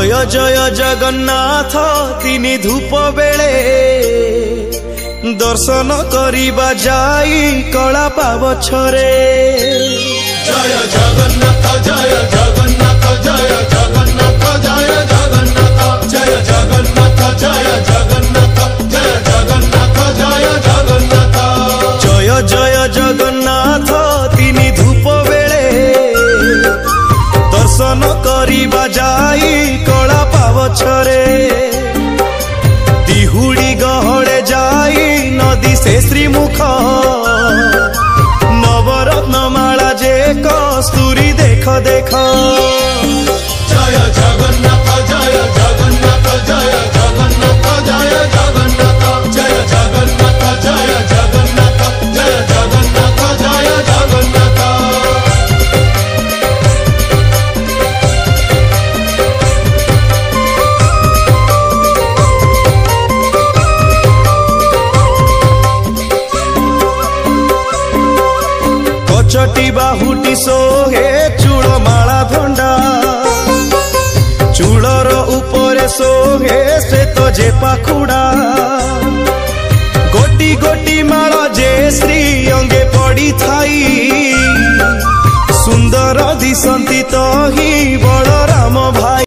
जय जय जगन्नाथ तिनि धूप बेले दर्शन करिबा जाई कला पावछरे। जय जगन्नाथ जय जगन्नाथ जय जगन्नाथ जय जगन्नाथ जय जगन्नाथ जय जगन्नाथ जय जगन्नाथ जय जगन्नाथ। जय जय जगन्नाथ तिनि धूप बेले दर्शन करिबा जाई कला पावछरे। दिहुड़ी गहळे जाई नदी से श्रीमुख नवरत्नमाला जे कस्तूरी देख देख। जय जगन्नाथ जय जगन्नाथ जय जगन्नाथ जय जगन्नाथ जय जगन्नाथ जय जगन्नाथ जय जगन्नाथ जय जगन्नाथ। चटी बाहुटी सोहे चूड़ माला धंडा चूड़र ऊपर सोहे श्वेत जे पाखुड़ा।